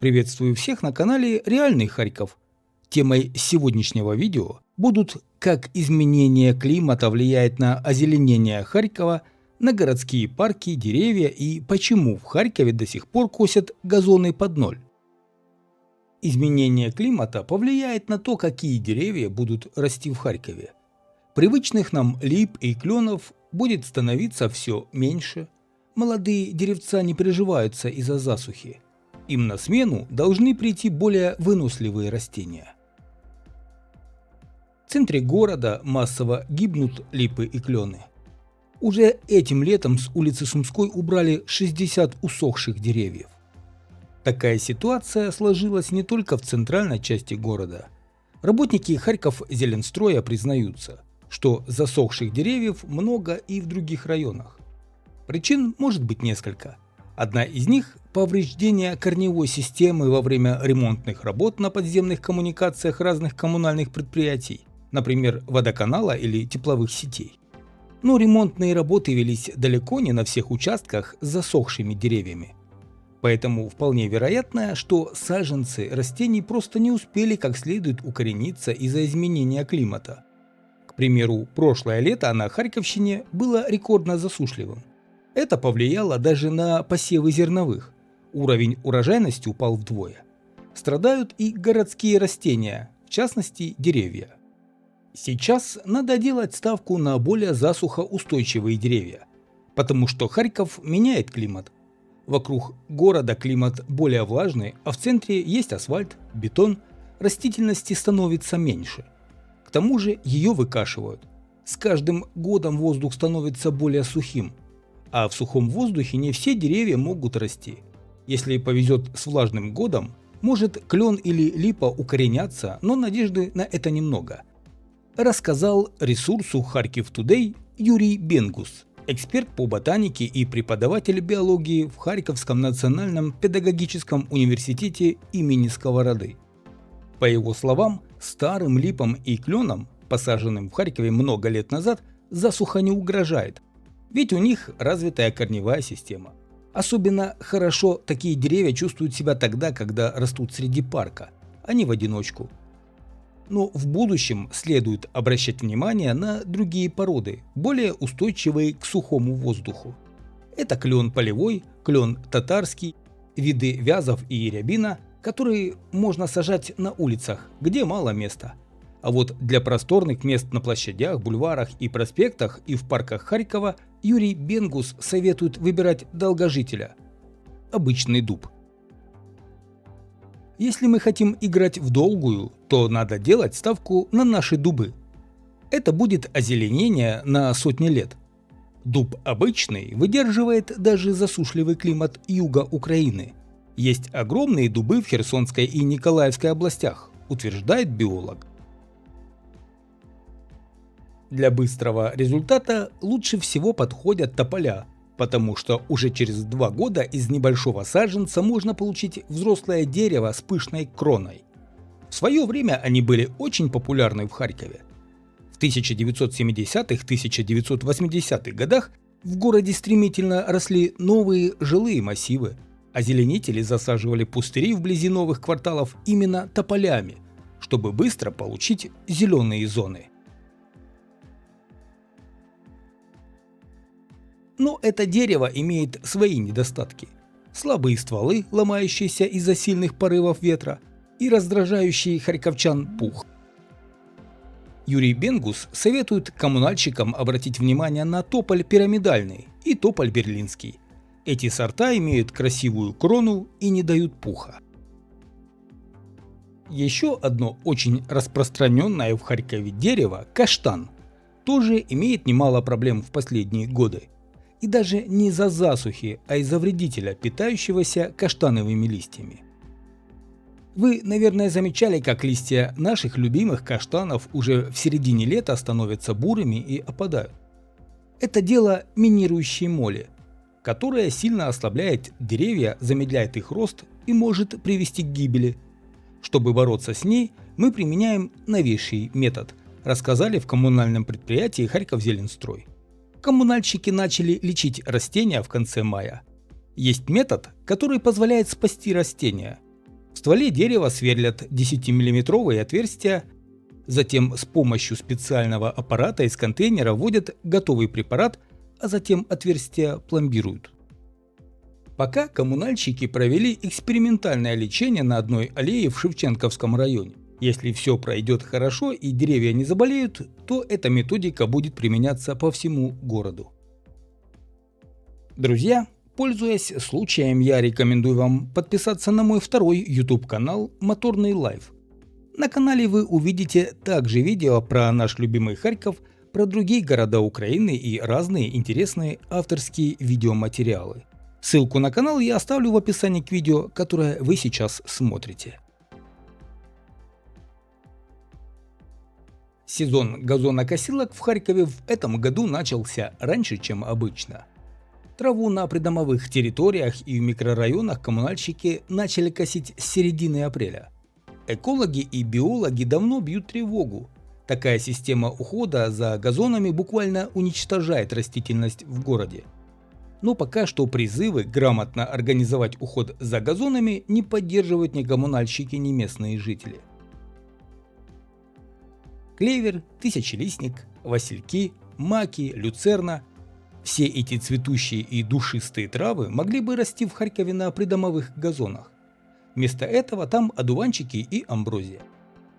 Приветствую всех на канале Реальный Харьков. Темой сегодняшнего видео будут как изменение климата влияет на озеленение Харькова, на городские парки, деревья и почему в Харькове до сих пор косят газоны под ноль. Изменение климата повлияет на то, какие деревья будут расти в Харькове. Привычных нам лип и кленов будет становиться все меньше. Молодые деревца не приживаются из-за засухи. Им на смену должны прийти более выносливые растения. В центре города массово гибнут липы и клены. Уже этим летом с улицы Сумской убрали 60 усохших деревьев. Такая ситуация сложилась не только в центральной части города. Работники Харьков-Зеленстроя признаются, что засохших деревьев много и в других районах. Причин может быть несколько. Одна из них – повреждение корневой системы во время ремонтных работ на подземных коммуникациях разных коммунальных предприятий, например, водоканала или тепловых сетей. Но ремонтные работы велись далеко не на всех участках с засохшими деревьями. Поэтому вполне вероятно, что саженцы растений просто не успели как следует укорениться из-за изменения климата. К примеру, прошлое лето на Харьковщине было рекордно засушливым. Это повлияло даже на посевы зерновых. Уровень урожайности упал вдвое. Страдают и городские растения, в частности деревья. Сейчас надо делать ставку на более засухоустойчивые деревья, потому что Харьков меняет климат. Вокруг города климат более влажный, а в центре есть асфальт, бетон, растительности становится меньше. К тому же ее выкашивают. С каждым годом воздух становится более сухим. А в сухом воздухе не все деревья могут расти. Если повезет с влажным годом, может клен или липа укореняться, но надежды на это немного. Рассказал ресурсу Харьков Today Юрий Бенгус, эксперт по ботанике и преподаватель биологии в Харьковском национальном педагогическом университете имени Сковороды. По его словам, старым липам и кленам, посаженным в Харькове много лет назад, засуха не угрожает. Ведь у них развитая корневая система. Особенно хорошо такие деревья чувствуют себя тогда, когда растут среди парка, а не в одиночку. Но в будущем следует обращать внимание на другие породы, более устойчивые к сухому воздуху. Это клен полевой, клен татарский, виды вязов и рябина, которые можно сажать на улицах, где мало места. А вот для просторных мест на площадях, бульварах и проспектах и в парках Харькова Юрий Бенгус советует выбирать долгожителя – обычный дуб. Если мы хотим играть в долгую, то надо делать ставку на наши дубы. Это будет озеленение на сотни лет. Дуб обычный выдерживает даже засушливый климат юга Украины. Есть огромные дубы в Херсонской и Николаевской областях, утверждает биолог. Для быстрого результата лучше всего подходят тополя, потому что уже через 2 года из небольшого саженца можно получить взрослое дерево с пышной кроной. В свое время они были очень популярны в Харькове. В 1970-1980-х годах в городе стремительно росли новые жилые массивы. Озеленители засаживали пустыри вблизи новых кварталов именно тополями, чтобы быстро получить зеленые зоны. Но это дерево имеет свои недостатки. Слабые стволы, ломающиеся из-за сильных порывов ветра, и раздражающий харьковчан пух. Юрий Бенгус советует коммунальщикам обратить внимание на тополь пирамидальный и тополь берлинский. Эти сорта имеют красивую крону и не дают пуха. Еще одно очень распространенное в Харькове дерево – каштан – тоже имеет немало проблем в последние годы. И даже не из-за засухи, а из-за вредителя, питающегося каштановыми листьями. Вы, наверное, замечали, как листья наших любимых каштанов уже в середине лета становятся бурыми и опадают. Это дело минирующей моли, которая сильно ослабляет деревья, замедляет их рост и может привести к гибели. Чтобы бороться с ней, мы применяем новейший метод, рассказали в коммунальном предприятии Харьков-Зеленстрой. Коммунальщики начали лечить растения в конце мая. Есть метод, который позволяет спасти растения. В стволе дерева сверлят 10-миллиметровые отверстия, затем с помощью специального аппарата из контейнера вводят готовый препарат, а затем отверстия пломбируют. Пока коммунальщики провели экспериментальное лечение на одной аллее в Шевченковском районе. Если все пройдет хорошо и деревья не заболеют, то эта методика будет применяться по всему городу. Друзья, пользуясь случаем, я рекомендую вам подписаться на мой второй YouTube канал Моторный Лайф. На канале вы увидите также видео про наш любимый Харьков, про другие города Украины и разные интересные авторские видеоматериалы. Ссылку на канал я оставлю в описании к видео, которое вы сейчас смотрите. Сезон газонокосилок в Харькове в этом году начался раньше, чем обычно. Траву на придомовых территориях и в микрорайонах коммунальщики начали косить с середины апреля. Экологи и биологи давно бьют тревогу. Такая система ухода за газонами буквально уничтожает растительность в городе. Но пока что призывы грамотно организовать уход за газонами не поддерживают ни коммунальщики, ни местные жители. Клевер, тысячелистник, васильки, маки, люцерна – все эти цветущие и душистые травы могли бы расти в Харькове на придомовых газонах. Вместо этого там одуванчики и амброзия.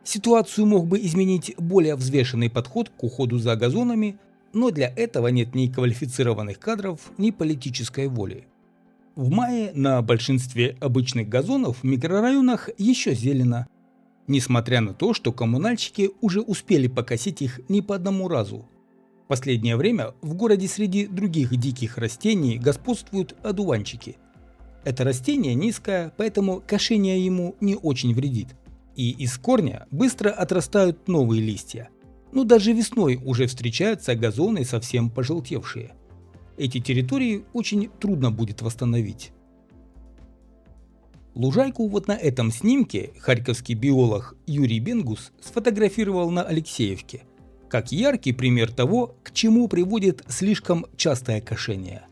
Ситуацию мог бы изменить более взвешенный подход к уходу за газонами, но для этого нет ни квалифицированных кадров, ни политической воли. В мае на большинстве обычных газонов в микрорайонах еще зелено, несмотря на то, что коммунальщики уже успели покосить их не по одному разу. В последнее время в городе среди других диких растений господствуют одуванчики. Это растение низкое, поэтому кошение ему не очень вредит. И из корня быстро отрастают новые листья. Но даже весной уже встречаются газоны совсем пожелтевшие. Эти территории очень трудно будет восстановить. Лужайку вот на этом снимке харьковский биолог Юрий Бенгус сфотографировал на Алексеевке, как яркий пример того, к чему приводит слишком частое кошение.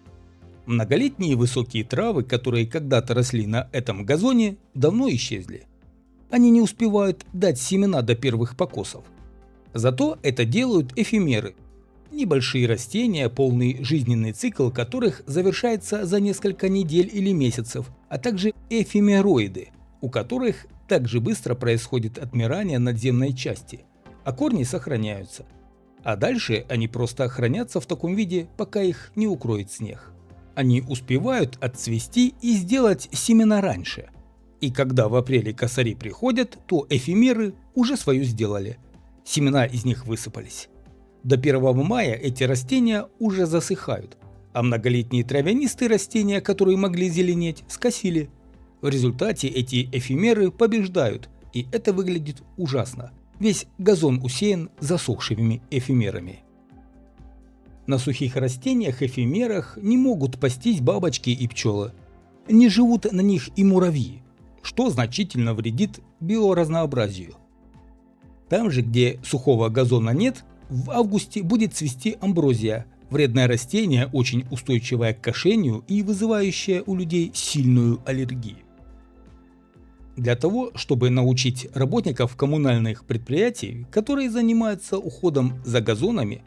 Многолетние высокие травы, которые когда-то росли на этом газоне, давно исчезли. Они не успевают дать семена до первых покосов. Зато это делают эфемеры – небольшие растения, полный жизненный цикл которых завершается за несколько недель или месяцев, а также эфемероиды, у которых также быстро происходит отмирание надземной части, а корни сохраняются. А дальше они просто хранятся в таком виде, пока их не укроет снег. Они успевают отцвести и сделать семена раньше. И когда в апреле косари приходят, то эфемеры уже свою сделали. Семена из них высыпались. До 1 мая эти растения уже засыхают, а многолетние травянистые растения, которые могли зеленеть, скосили. В результате эти эфемеры побеждают, и это выглядит ужасно. Весь газон усеян засохшими эфемерами. На сухих растениях-эфемерах не могут пастись бабочки и пчелы. Не живут на них и муравьи, что значительно вредит биоразнообразию. Там же, где сухого газона нет, в августе будет цвести амброзия, вредное растение, очень устойчивое к кошению и вызывающее у людей сильную аллергию. Для того, чтобы научить работников коммунальных предприятий, которые занимаются уходом за газонами,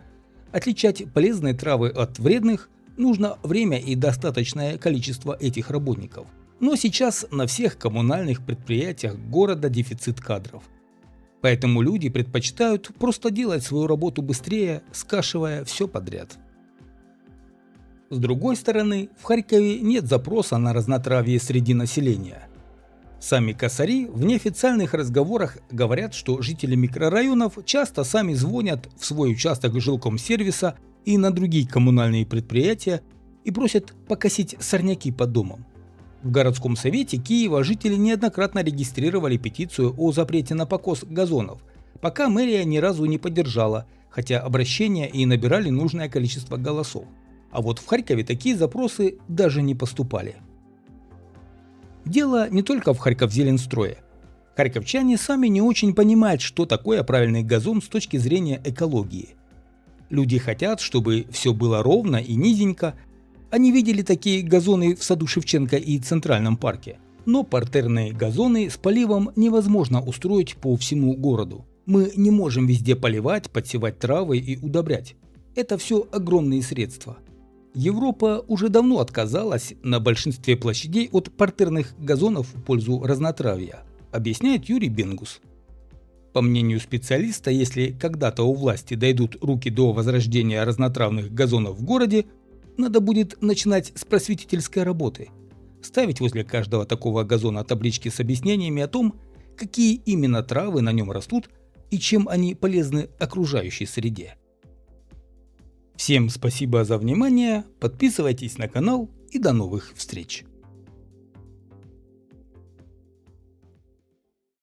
отличать полезные травы от вредных, нужно время и достаточное количество этих работников. Но сейчас на всех коммунальных предприятиях города дефицит кадров. Поэтому люди предпочитают просто делать свою работу быстрее, скашивая все подряд. С другой стороны, в Харькове нет запроса на разнотравье среди населения. Сами косари в неофициальных разговорах говорят, что жители микрорайонов часто сами звонят в свой участок жилкомсервиса и на другие коммунальные предприятия и просят покосить сорняки под домом. В городском совете Киева жители неоднократно регистрировали петицию о запрете на покос газонов, пока мэрия ни разу не поддержала, хотя обращения и набирали нужное количество голосов. А вот в Харькове такие запросы даже не поступали. Дело не только в Харьковзеленстрое. Харьковчане сами не очень понимают, что такое правильный газон с точки зрения экологии. Люди хотят, чтобы все было ровно и низенько. Они видели такие газоны в саду Шевченко и Центральном парке. Но партерные газоны с поливом невозможно устроить по всему городу. Мы не можем везде поливать, подсевать травы и удобрять. Это все огромные средства. Европа уже давно отказалась на большинстве площадей от партерных газонов в пользу разнотравья, объясняет Юрий Бенгус. По мнению специалиста, если когда-то у власти дойдут руки до возрождения разнотравных газонов в городе, надо будет начинать с просветительской работы. Ставить возле каждого такого газона таблички с объяснениями о том, какие именно травы на нем растут и чем они полезны окружающей среде. Всем спасибо за внимание, подписывайтесь на канал и до новых встреч!